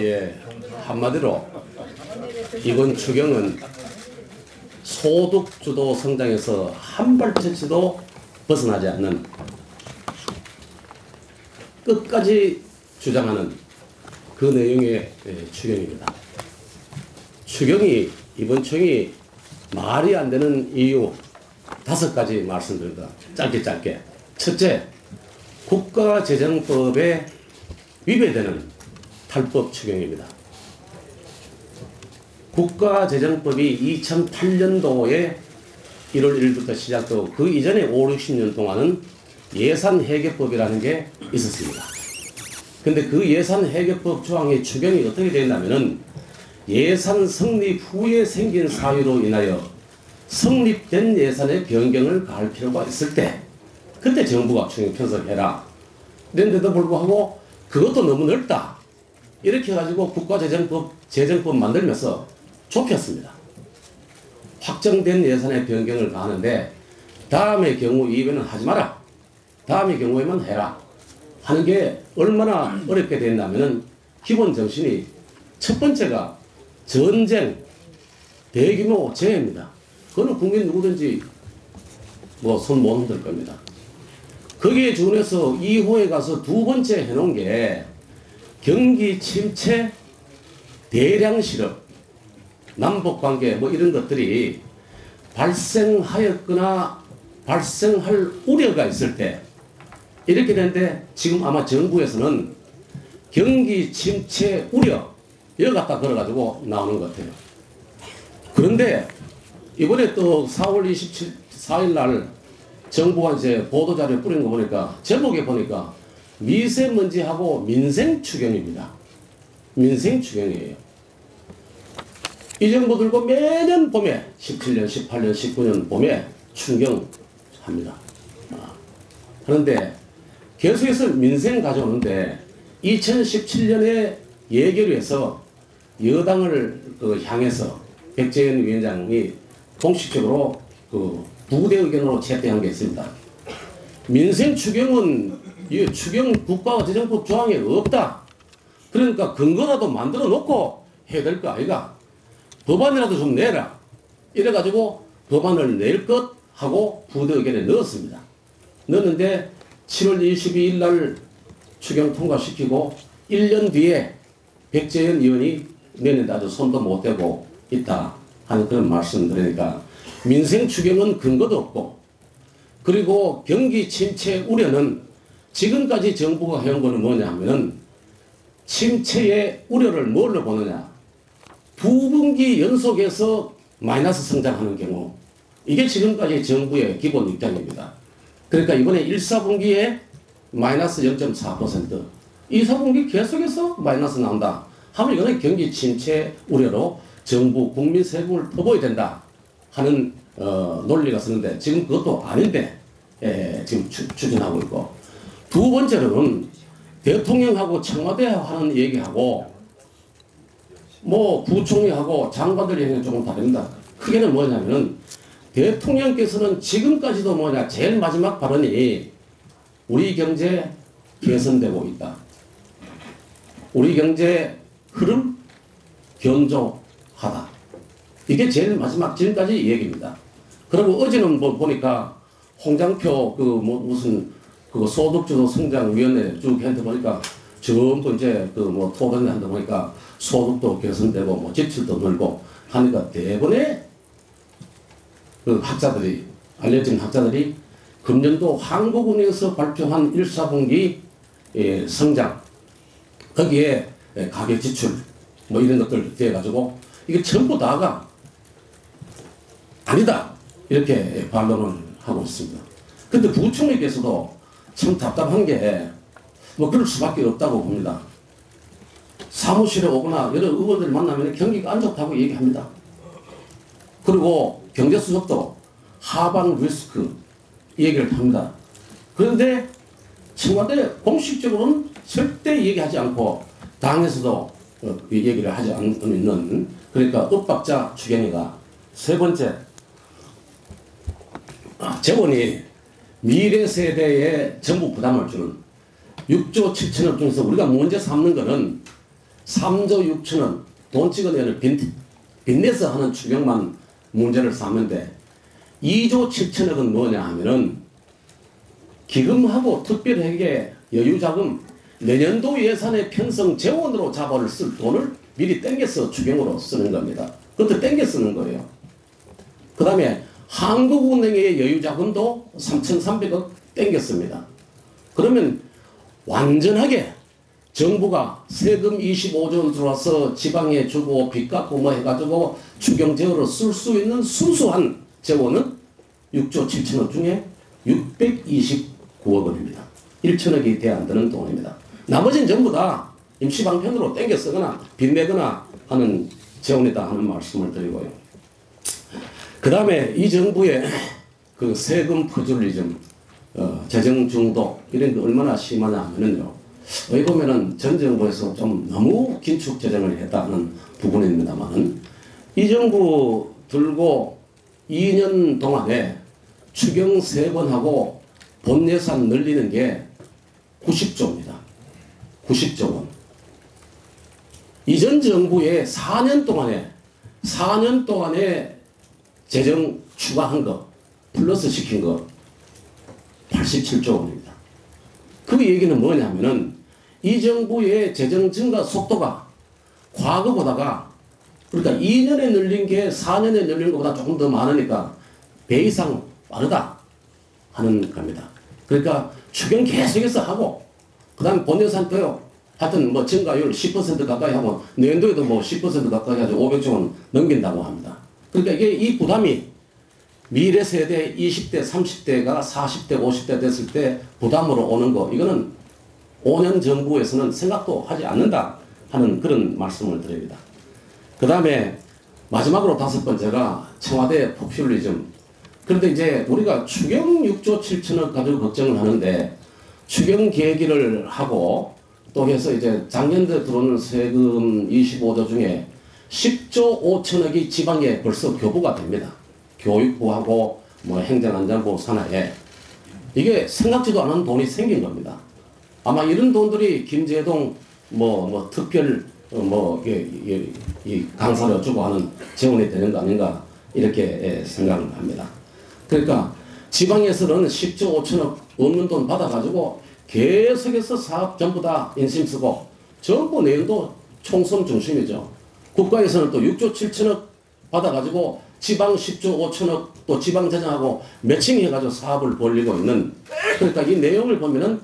예, 한마디로 이번 추경은 소득주도 성장에서 한 발자취도 벗어나지 않는 끝까지 주장하는 그 내용의 추경입니다. 이번 추경이 말이 안 되는 이유 5가지 말씀드립니다. 짧게. 첫째, 국가재정법에 위배되는 탈법 추경입니다. 국가재정법이 2008년도에 1월 1일부터 시작되고 그 이전에 5, 60년 동안은 예산회계법이라는 게 있었습니다. 근데 그 예산회계법 조항의 추경이 어떻게 되었냐면은 예산 성립 후에 생긴 사유로 인하여 성립된 예산의 변경을 가할 필요가 있을 때 그때 정부가 추경 편성해라. 그런데도 불구하고 그것도 너무 넓다. 이렇게 해가지고 재정법 만들면서 좁혔습니다. 확정된 예산의 변경을 가하는데 다음의 경우 이후에는 하지 마라. 다음의 경우에만 해라. 하는 게 얼마나 어렵게 됐냐면은 기본 정신이 첫 번째가 전쟁, 대규모 재해입니다. 그거는 국민 누구든지 손 못 흔들 겁니다. 거기에 준해서 2호에 가서 두 번째 해놓은 게 경기 침체, 대량 실업, 남북관계 이런 것들이 발생하였거나 발생할 우려가 있을 때 이렇게 되는데 지금 아마 정부에서는 경기 침체 우려 이걸 갖다 걸어가지고 나오는 것 같아요. 그런데 이번에 또 4월 24일 날 정부가 이제 보도자료 뿌린 거 보니까 제목에 보니까 미세먼지하고 민생 추경입니다. 민생 추경이에요. 이 정부 들고 매년 봄에 17년, 18년, 19년 봄에 추경합니다. 그런데 계속해서 민생 가져오는데 2017년에 예결위에서 여당을 향해서 백재현 위원장이 공식적으로 부대 의견으로 채택한 게 있습니다. 민생 추경은 이 추경 국가재정법 조항에 없다. 그러니까 근거라도 만들어 놓고 해야 될 거 아이가. 법안이라도 좀 내라. 이래가지고 법안을 낼 것 하고 부대 의견에 넣었습니다. 넣었는데 7월 22일 날 추경 통과시키고 1년 뒤에 백재현 의원이 내년에 아주 손도 못 대고 있다 하는 그런 말씀드리니까 민생 추경은 근거도 없고 그리고 경기 침체 우려는 지금까지 정부가 해온 거는 뭐냐 하면은 침체의 우려를 뭘로 보느냐. 부분기 연속해서 마이너스 성장하는 경우 이게 지금까지 정부의 기본 입장입니다. 그러니까 이번에 1, 4분기에 마이너스 0.4% 2, 4분기 계속해서 마이너스 나온다 하면 이거는 경기 침체 우려로 정부 국민 세금을 퍼부어야 된다 하는 논리가 쓰는데 지금 그것도 아닌데 지금 추진하고 있고 두 번째로는 대통령하고 청와대하고 하는 얘기하고 부총리하고 장관들 얘기는 조금 다릅니다. 크게는 뭐냐면은 대통령께서는 지금까지도 제일 마지막 발언이 우리 경제 개선되고 있다. 우리 경제 흐름 견조하다. 이게 제일 마지막 지금까지 얘기입니다. 그리고 어제는 보니까 홍장표 소득주도 성장위원회 쭉 했는데 보니까 전부 이제 토론을 한다 보니까 소득도 개선되고 지출도 늘고 하니까 대부분의 알려진 학자들이 금년도 한국은행에서 발표한 1, 4분기 성장 거기에 가계 지출 이런 것들 돼가지고 이게 전부 다가 아니다 이렇게 반론을 하고 있습니다. 근데 부총리께서도 참 답답한 게 그럴 수밖에 없다고 봅니다. 사무실에 오거나 여러 의원들 만나면 경기가 안 좋다고 얘기합니다. 그리고 경제수석도 하방 리스크 얘기를 합니다. 그런데 청와대 공식적으로는 절대 얘기하지 않고 당에서도 얘기를 하지 않는 그러니까 엇박자 추경이다. 세 번째, 재원이 미래 세대에 전부 부담을 주는 6조 7천억 중에서 우리가 먼저 삼는 거는 3조 6천원 돈 찍어내는 빚내서 하는 추경만 문제를 삼는데 2조 7천억은 뭐냐 하면은 기금하고 특별회계 여유자금 내년도 예산의 편성 재원으로 자본을 쓸 돈을 미리 땡겨서 추경으로 쓰는 겁니다. 그것도 땡겨 쓰는 거예요. 그 다음에 한국은행의 여유자금도 3,300억 땡겼습니다. 그러면 완전하게 정부가 세금 25조 원 들어와서 지방에 주고 빚 갚고 뭐 해가지고 추경 재원으로 쓸 수 있는 순수한 재원은 6조 7천억 중에 629억 원입니다. 1천억이 돼 안 되는 돈입니다. 나머지는 전부 다 임시방편으로 땡겨 쓰거나 빚내거나 하는 재원이다 하는 말씀을 드리고요. 그 다음에 이 정부의 그 세금 퍼즐리즘, 재정 중독 이런 게 얼마나 심하냐 하면요. 여기 보면은 전 정부에서 좀 너무 긴축 재정을 했다는 부분입니다만 이 정부 들고 2년 동안에 추경 3번 하고 본 예산 늘리는 게 90조입니다. 90조 원. 이전 정부의 4년 동안에 재정 추가한 거, 플러스 시킨 거 87조 원입니다. 그 얘기는 뭐냐면은 이 정부의 재정 증가 속도가 과거보다가 그러니까 2년에 늘린 게 4년에 늘린 것보다 조금 더 많으니까 배 이상 빠르다 하는 겁니다. 그러니까 추경 계속해서 하고 그 다음에 본예산도요. 하여튼 뭐 증가율 10% 가까이 하고 내년도에도 뭐 10% 가까이 해서 500조 원 넘긴다고 합니다. 그러니까 이게 이 부담이 미래 세대 20대, 30대가 40대, 50대 됐을 때 부담으로 오는 거 이거는 5년 정부에서는 생각도 하지 않는다 하는 그런 말씀을 드립니다. 그 다음에 마지막으로 5번째가 청와대 포퓰리즘. 그런데 이제 우리가 추경 6조 7천억 가지고 걱정을 하는데 추경 계기를 하고 또 해서 이제 작년도에 들어오는 세금 25조 중에 10조 5천억이 지방에 벌써 교부가 됩니다. 교육부하고 뭐 행정안전부 산하에 이게 생각지도 않은 돈이 생긴 겁니다. 아마 이런 돈들이 김제동 뭐 특별 이 강사를 어쩌고 하는 재원이 되는 거 아닌가 이렇게 생각을 합니다. 그러니까 지방에서는 10조 5천억 없는 돈 받아가지고 계속해서 사업 전부 다 인심 쓰고 전부 내년도 총선 중심이죠. 국가에서는 또 6조 7천억 받아가지고 지방 10조 5천억 또 지방 재정하고 매칭해가지고 사업을 벌리고 있는 그러니까 이 내용을 보면은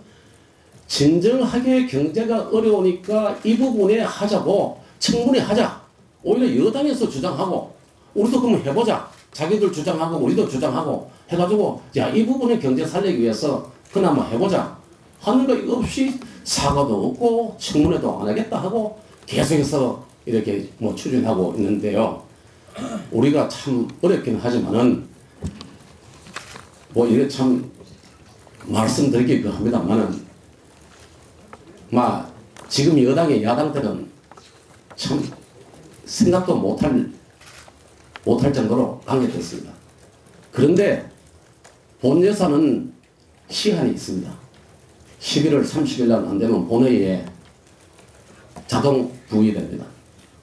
진정하게 경제가 어려우니까 이 부분에 하자고 청문회 하자. 오히려 여당에서 주장하고 우리도 그럼 해보자. 자기들 주장하고 우리도 주장하고 해가지고 야, 이 부분에 경제 살리기 위해서 그나마 해보자. 하는 거 없이 사과도 없고 청문회도 안 하겠다 하고 계속해서 이렇게 뭐 추진하고 있는데요. 우리가 참 어렵긴 하지만은 뭐 이게 참 말씀드리기 합니다만은 지금 여당의 야당들은 참 생각도 못할 정도로 강력했습니다. 그런데 본 예산은 시한이 있습니다. 11월 30일 날 안 되면 본회의에 자동 부의됩니다.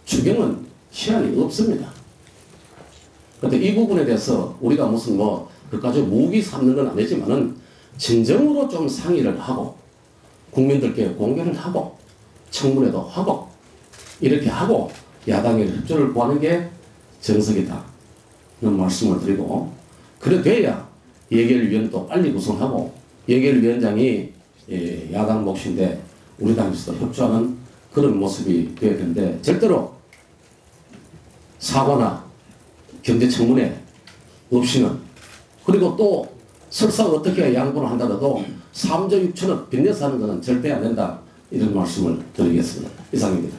추경은 시한이 없습니다. 그런데 이 부분에 대해서 우리가 무슨 그까지 무기 삼는 건 아니지만은 진정으로 좀 상의를 하고 국민들께 공개를 하고 청문회도 하고 이렇게 하고 야당의 협조를 구하는 게 정석이다. 이런 말씀을 드리고 그래 돼야 예결위원도 빨리 구성하고 예결위원장이 야당 몫인데 우리 당에서도 협조하는 그런 모습이 되어야 되는데 절대로 사과나 경제청문회 없이는 그리고 또 설사 어떻게 양보를 한다더라도 3조 6천억 빚내서 하는 것은 절대 안 된다. 이런 말씀을 드리겠습니다. 이상입니다.